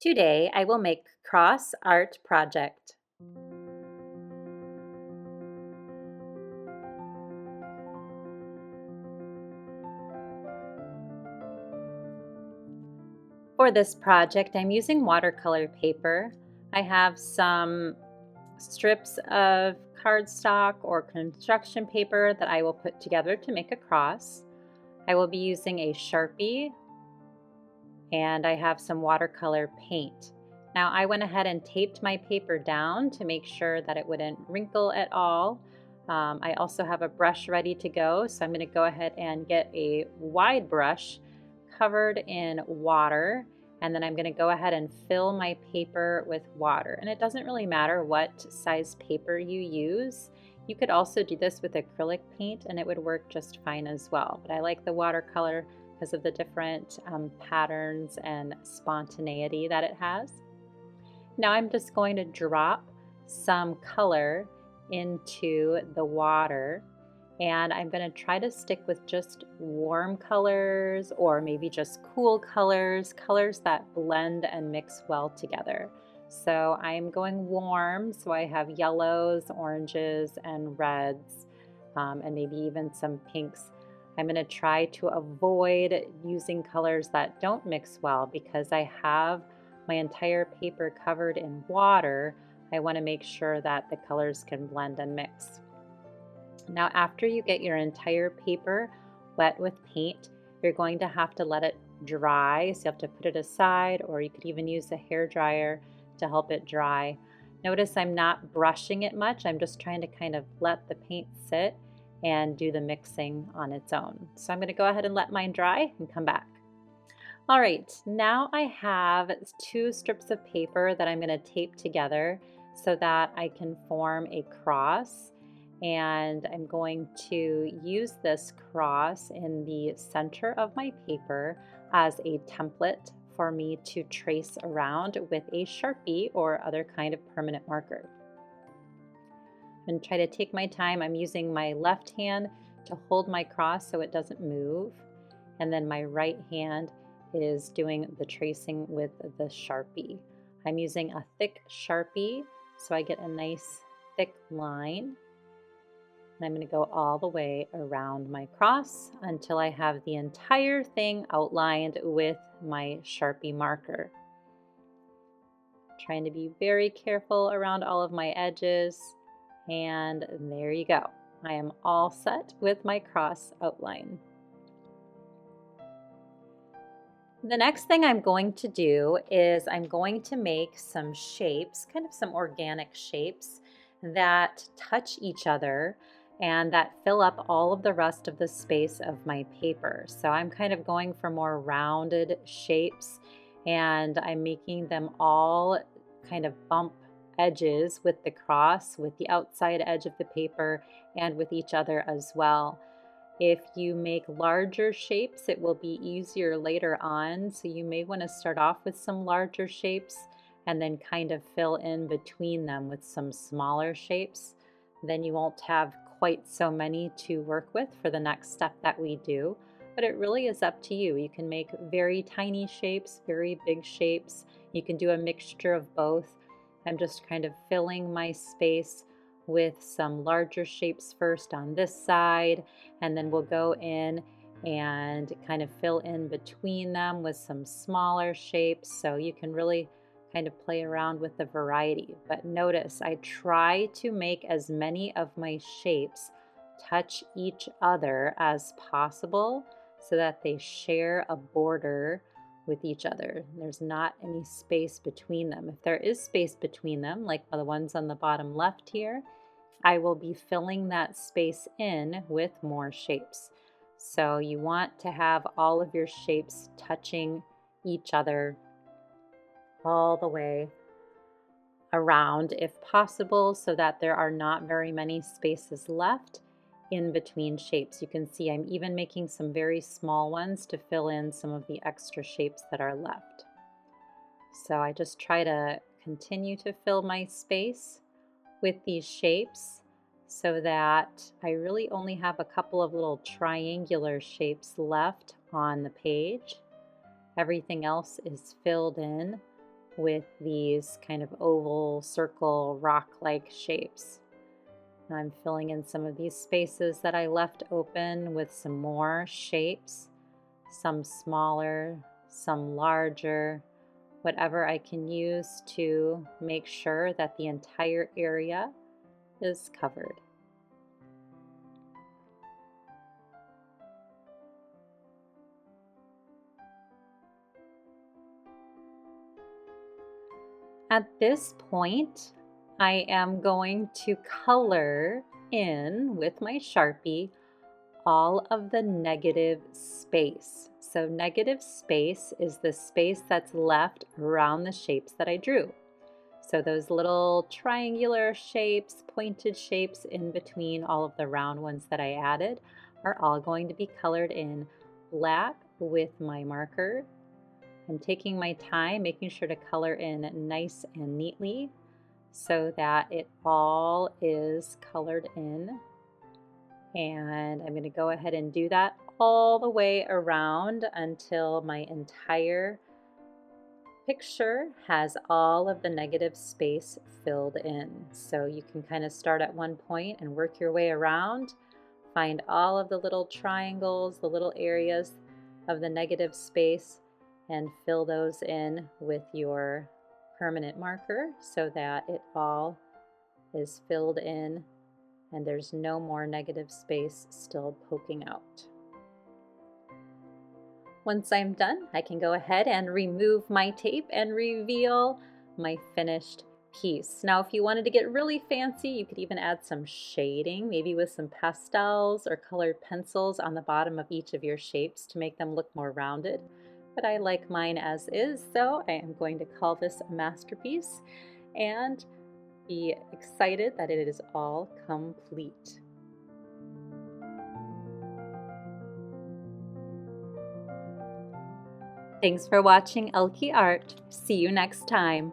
Today I will make cross art project. For this project I'm using watercolor paper. I have some strips of cardstock or construction paper that I will put together to make a cross. I will be using a Sharpie and I have some watercolor paint. Now I went ahead and taped my paper down to make sure that it wouldn't wrinkle at all. I also have a brush ready to go, so I'm going to go ahead and get a wide brush covered in water, and then I'm going to go ahead and fill my paper with water. And it doesn't really matter what size paper you use. You could also do this with acrylic paint and it would work just fine as well, but I like the watercolor because of the different patterns and spontaneity that it has. Now I'm just going to drop some color into the water, and I'm going to try to stick with just warm colors or maybe just cool colors, colors that blend and mix well together. So I'm going warm, so I have yellows, oranges, and reds, and maybe even some pinks. I'm going to try to avoid using colors that don't mix well because I have my entire paper covered in water. I want to make sure that the colors can blend and mix. Now, after you get your entire paper wet with paint, you're going to have to let it dry. So you have to put it aside, or you could even use a hair dryer to help it dry. Notice I'm not brushing it much. I'm just trying to kind of let the paint sit and do the mixing on its own. So I'm going to go ahead and let mine dry and come back. All right, now I have 2 strips of paper that I'm going to tape together so that I can form a cross. And I'm going to use this cross in the center of my paper as a template for me to trace around with a Sharpie or other kind of permanent marker. I'm going to try to take my time. I'm using my left hand to hold my cross so it doesn't move, and then my right hand is doing the tracing with the Sharpie. I'm using a thick Sharpie so I get a nice thick line. And I'm going to go all the way around my cross until I have the entire thing outlined with my Sharpie marker. Trying to be very careful around all of my edges. And there you go. I am all set with my cross outline. The next thing I'm going to do is I'm going to make some shapes, kind of some organic shapes that touch each other and that fill up all of the rest of the space of my paper. So I'm kind of going for more rounded shapes, and I'm making them all kind of bump edges with the cross, with the outside edge of the paper, and with each other as well. If you make larger shapes, it will be easier later on. So you may want to start off with some larger shapes and then kind of fill in between them with some smaller shapes. Then you won't have quite so many to work with for the next step that we do. But it really is up to you. You can make very tiny shapes, very big shapes. You can do a mixture of both. I'm just kind of filling my space with some larger shapes first on this side, and then we'll go in and kind of fill in between them with some smaller shapes, so you can really kind of play around with the variety. But notice I try to make as many of my shapes touch each other as possible so that they share a border with each other. There's not any space between them. If there is space between them, like the ones on the bottom left here, I will be filling that space in with more shapes. So you want to have all of your shapes touching each other all the way around if possible, so that there are not very many spaces left in between shapes. You can see I'm even making some very small ones to fill in some of the extra shapes that are left. So I just try to continue to fill my space with these shapes so that I really only have a couple of little triangular shapes left on the page. Everything else is filled in with these kind of oval, circle, rock-like shapes. I'm filling in some of these spaces that I left open with some more shapes, some smaller, some larger, whatever I can use to make sure that the entire area is covered. At this point, I am going to color in with my Sharpie all of the negative space. So negative space is the space that's left around the shapes that I drew. So those little triangular shapes, pointed shapes in between all of the round ones that I added are all going to be colored in black with my marker. I'm taking my time, making sure to color in nice and neatly so that it all is colored in. And I'm going to go ahead and do that all the way around until my entire picture has all of the negative space filled in. So you can kind of start at one point and work your way around, find all of the little triangles, the little areas of the negative space, and fill those in with your permanent marker so that it all is filled in and there's no more negative space still poking out. Once I'm done, I can go ahead and remove my tape and reveal my finished piece. Now, if you wanted to get really fancy, you could even add some shading, maybe with some pastels or colored pencils on the bottom of each of your shapes to make them look more rounded. But I like mine as is, so I am going to call this a masterpiece and be excited that it is all complete. Thanks for watching Elke Art. See you next time.